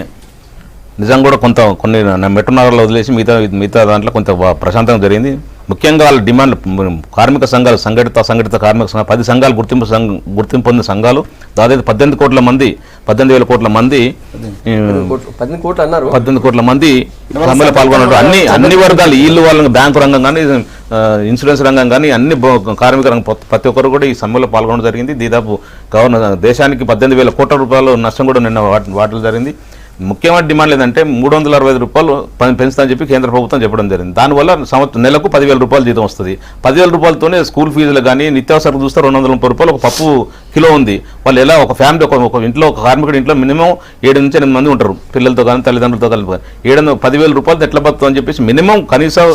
నిజంగా కూడా కొన్ని మెట్రో నగరాల్లో వదిలేసి మిగతా దాంట్లో కొంత ప్రశాంతంగా జరిగింది. ముఖ్యంగా వాళ్ళ డిమాండ్ కార్మిక సంఘాలు సంఘటిత కార్మిక సంఘాలు 10 సంఘాలు గుర్తింపు పొందిన సంఘాలు దాదాపు 18 కోట్ల మంది 18,000 కోట్ల మంది 18 కోట్ల మంది సమ్మెలో పాల్గొన్నారు. అన్ని వర్గాలు వీళ్ళు వాళ్ళని బ్యాంకు రంగం కానీ ఇన్సూరెన్స్ రంగం కానీ అన్ని కార్మిక రంగం ప్రతి ఒక్కరు కూడా ఈ సమ్మెలో పాల్గొనడం జరిగింది. దాదాపు దేశానికి 18,000 కోట్ల రూపాయలు నష్టం కూడా నిన్న వాటిలో జరిగింది. ముఖ్యమైన డిమాండ్ ఏంటంటే 365 రూపాయలు పెంచుతామని చెప్పి కేంద్ర ప్రభుత్వం చెప్పడం జరిగింది. దానివల్ల నెలకు 10,000 రూపాయలు జీతం వస్తుంది. 10,000 రూపాయలతోనే స్కూల్ ఫీజులు కానీ నిత్యావసరాలు చూస్తే 230 రూపాయలు ఒక పప్పు కిలో ఉంది. వాళ్ళు ఎలా ఒక ఫ్యామిలీ ఒక ఇంట్లో ఒక కార్మికుడి ఇంట్లో మినిమం 7 నుంచి 8 మంది ఉంటారు, పిల్లలతో కానీ తల్లిదండ్రులతో కలిపి 10,000 రూపాయలు ఎట్లా బతుకుతుందని చెప్పేసి మినిమం కనీసం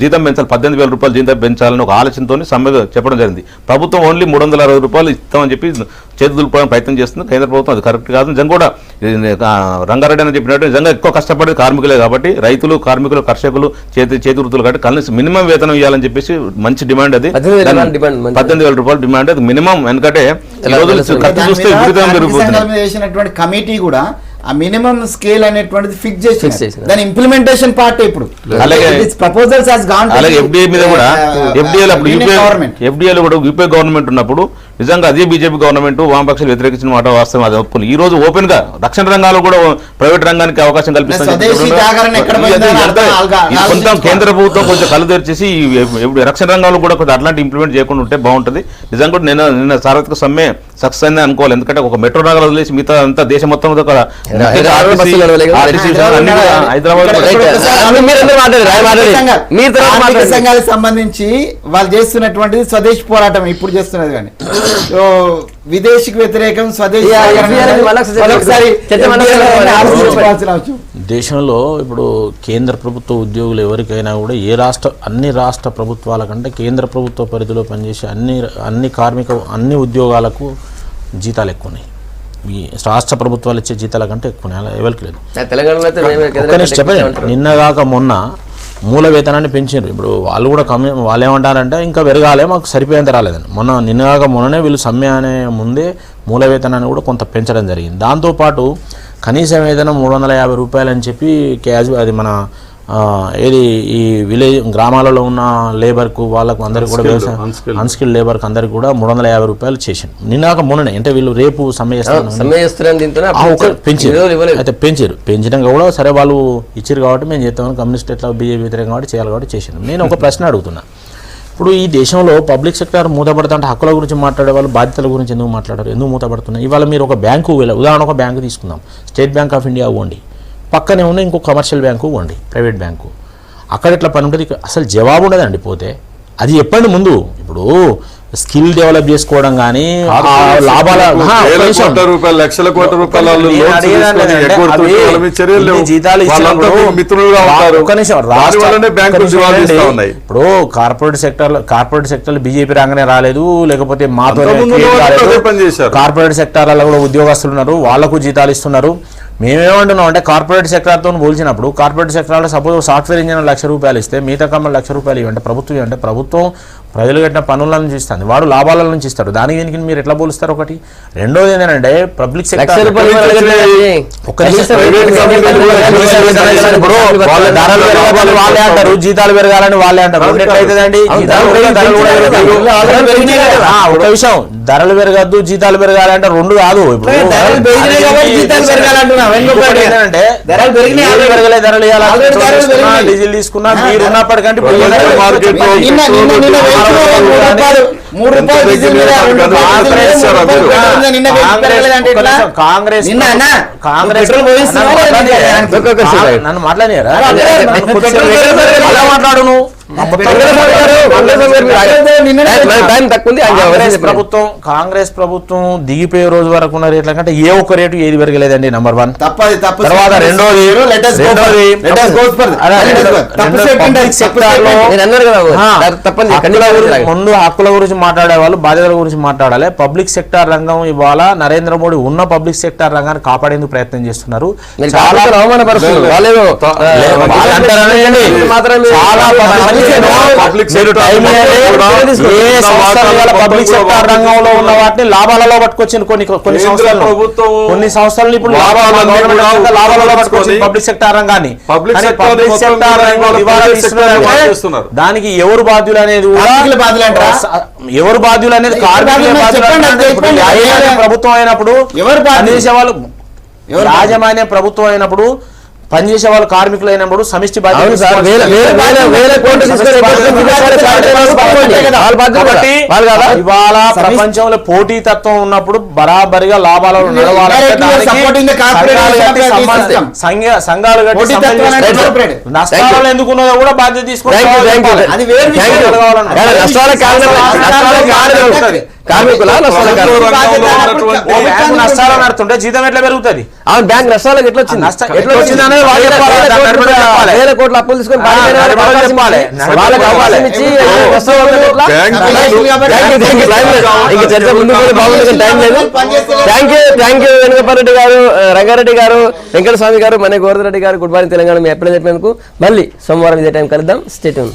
జీతం పెంచాలి, 18,000 రూపాయలు జీతం పెంచాలని ఒక ఆలోచనతో సమ్మె చెప్పడం జరిగింది. ప్రభుత్వం ఓన్లీ 360 రూపాయలు ఇస్తామని చెప్పి చేతి దులుపుకోవడానికి ప్రయత్నం చేస్తుంది కేంద్ర ప్రభుత్వం. అది కరెక్ట్ కాదు. నిజంగా కూడా రంగారెడ్డి అని చెప్పినట్టు నిజంగా ఎక్కువ కష్టపడేది కార్మికులే కాబట్టి రైతులు, కార్మికులు, కర్షకులు, చేతి వృత్తులు కాబట్టి కనీసం మినిమం వేతనం ఇవ్వాలని చెప్పేసి మంచి డిమాండ్. అది 18,000 రూపాయలు డిమాండ్. అది మినిమం. ఎందుకంటే చేసినటువంటి కమిటీ కూడా ఆ మినిమం స్కేల్ అనేటువంటిది ఫిక్స్ చేసి దాని ఇంప్లిమెంటేషన్ పార్ట్ ఇప్పుడు ప్రపోజల్స్ హాస్ గాన్. అలాగే ఎఫ్డీఏ మీద కూడా ఎఫ్డీఏలో కూడా యూపీఏ గవర్నమెంట్ ఉన్నప్పుడు నిజంగా అదే బీజేపీ గవర్నమెంట్ వామపక్షాలు వ్యతిరేకించిన మాట వాస్తవం. అది ఒప్పుకుని ఈ రోజు ఓపెన్ గా రక్షణ రంగాల్లో కూడా ప్రైవేట్ రంగానికి అవకాశం కల్పిస్తుంది. కొంత కేంద్ర ప్రభుత్వం కొంచెం కళ్ళు తెరిచేసి రక్షణ రంగంలో కూడా కొంచెం అట్లాంటి ఇంప్లిమెంట్ చేయకుండా ఉంటే బాగుంటుంది. నిజంగా కూడా నిన్న సార్వత్రిక సమ్మె సక్సెస్ అయిందని అనుకోవాలి. ఎందుకంటే ఒక మెట్రో నగరాలు వదిలేసి మిగతా అంతా దేశం మొత్తం సంఘాలకు సంబంధించి వాళ్ళు చేస్తున్నటువంటిది స్వదేశీ పోరాటం ఇప్పుడు చేస్తున్నది. కానీ విదేశీకి వ్యతిరేకం స్వదేశీ దేశంలో ఇప్పుడు కేంద్ర ప్రభుత్వ ఉద్యోగులు ఎవరికైనా కూడా అన్ని రాష్ట్ర ప్రభుత్వాల కంటే కేంద్ర ప్రభుత్వ పరిధిలో పనిచేసే అన్ని ఉద్యోగాలకు జీతాలు ఎక్కువ ఉన్నాయి. ఈ రాష్ట్ర ప్రభుత్వాలు ఇచ్చే జీతాల కంటే ఎక్కువ ఉన్నాయి. అలా ఎవరికి లేదు. నిన్నగాక మొన్న మూల వేతనాన్ని పెంచారు. ఇప్పుడు వాళ్ళు కూడా వాళ్ళు ఏమంటారంటే ఇంకా పెరగాలి, మాకు సరిపోయేంత రాలేదని. మొన్ననే వీళ్ళు సమ్మె అనే ముందే మూల వేతనాన్ని కూడా కొంత పెంచడం జరిగింది. దాంతోపాటు కనీస వేతనం 350 రూపాయలు అని చెప్పి అది మన ఈ విలేజ్ గ్రామాలలో ఉన్న లేబర్కు వాళ్ళకు అందరికి కూడా వ్యవసాయం అన్స్కిల్డ్ లేబర్కి అందరికి కూడా 350 రూపాయలు చేసింది. నిన్నాక మొన్ననే అంటే వీళ్ళు రేపు సమ్మె అయితే పెంచడం కూడా సరే వాళ్ళు ఇచ్చారు కాబట్టి మేము చేస్తామని కమ్యూనిస్ట్ ఎట్లా బీజేపీ వ్యతిరేకం కాబట్టి చేయాలి కాబట్టి చేసింది. నేను ఒక ప్రశ్న అడుగుతున్నా. ఇప్పుడు ఈ దేశంలో పబ్లిక్ సెక్టర్ మూతపడుతుంటే హక్కుల గురించి మాట్లాడే వాళ్ళు బాధ్యతల గురించి ఎందుకు మాట్లాడారు? ఎందుకు మూతపడుతున్నాయి? ఇవాళ మీరు ఒక బ్యాంకు ఉదాహరణ ఒక బ్యాంకు తీసుకుందాం, స్టేట్ బ్యాంక్ ఆఫ్ ఇండియా ఇవ్వండి, పక్కనే ఉన్న ఇంకో కమర్షియల్ బ్యాంకు ఇవ్వండి, ప్రైవేట్ బ్యాంకు. అక్కడ ఎట్లా పని ఉంటుంది? అసలు జవాబు ఉండదండి. పోతే అది చెప్పండి ముందు. ఇప్పుడు స్కిల్ డెవలప్ చేసుకోవడం కానీ లాభాల లక్షల కోట్ల రూపాయలు ఇప్పుడు కార్పొరేట్ సెక్టర్ బీజేపీ రంగనే రాలేదు, లేకపోతే మాతో కార్పొరేట్ సెక్టార్లలో కూడా ఉద్యోగస్తులు ఉన్నారు, వాళ్లకు జీతాలు ఇస్తున్నారు. మేమేమంటున్నాం అంటే కార్పొరేట్ సెక్టార్తో పోల్చినప్పుడు కార్పొరేట్ సెక్టార్లో సపోజ్ సాఫ్ట్వేర్ ఇంజనీర్ 1,00,000 రూపాయలు ఇస్తే మిగతా కమ్మలు 1,00,000 రూపాయలు ఇవ్వండి. ప్రభుత్వం ప్రజలు కట్టిన పనుల నుంచి ఇస్తుంది, వాడు లాభాల నుంచి ఇస్తాడు. దానికి దీనికి మీరు ఎట్లా పోలుస్తారు? ఒకటి. రెండోది ఏంటంటే పబ్లిక్ సెక్టర్ ధరలు వాళ్ళే అంటారు, జీతాలు పెరగాలని వాళ్ళే అంటారు. ఎట్లయితుందండి? ఒక విషయం, ధరలు పెరగద్దు జీతాలు పెరగాలంటే రెండు కాదు. ఇప్పుడు డీజిల్ తీసుకున్నా మీరు ఉన్నప్పటికంటే కాంగ్రెస్ నన్ను మాట్లాడారా? మాట్లాడు నువ్వు టైం తక్కువ ఉంది. కాంగ్రెస్ ప్రభుత్వం దిగిపోయే రోజు వరకు ఉన్న రేట్ల కంటే ఏ ఒక్క రేటు ఏది పెరగలేదండి. నంబర్ 1. తర్వాత రెండోది ముందు హక్కుల గురించి మాట్లాడే వాళ్ళు బాధ్యతల గురించి మాట్లాడాలి. పబ్లిక్ సెక్టార్ రంగం ఇవాళ నరేంద్ర మోడీ ఉన్న పబ్లిక్ సెక్టార్ రంగాన్ని కాపాడేందుకు ప్రయత్నం చేస్తున్నారు. పబ్లిక్ సెక్టార్ రంగంలో ఉన్న వాటిని లాభాలలో పట్టుకొచ్చింది కొన్ని సంస్థలను ఇప్పుడు లాభాలలో పట్టుకొచ్చింది పబ్లిక్ సెక్టార్ రంగాన్ని. పబ్లిక్ సెక్టార్ దానికి ఎవరు బాధ్యులు అనేది ఎవరు బాధ్యులు అనేది ప్రభుత్వం అయినప్పుడు పనిచేసే వాళ్ళు యాజమాన్య ప్రభుత్వం అయినప్పుడు పనిచేసే వాళ్ళు కార్మికులు అయినప్పుడు సమిష్టి బాధ్యత. ఇవాళ ప్రపంచంలో పోటీ తత్వం ఉన్నప్పుడు బరాబరిగా లాభాలను నడవాలంటే సంఘాలు కట్టి నష్టాలు ఎందుకున్నదో కూడా బాధ్యత తీసుకుంటారు. నష్టాలు నడుతుంటే జీతం ఎట్లా పెరుగుతుంది? బ్యాంక్ నష్టాలకు ఎట్లా వచ్చింది? వేల కోట్ల అప్పులు తీసుకొని చర్చ ముందు బాగుంటుంది. టైం లేదు. థ్యాంక్ యూ వెంకటరెడ్డి గారు, రంగారెడ్డి గారు, వెంకటస్వామి గారు, మన గోవర్ధన్ రెడ్డి గారు. గుడ్ మార్నింగ్ తెలంగాణ మీ ఎప్పుడైనా చెప్పినందుకు. మళ్ళీ సోమవారం ఇదే టైం కలుద్దాం. Stay tune.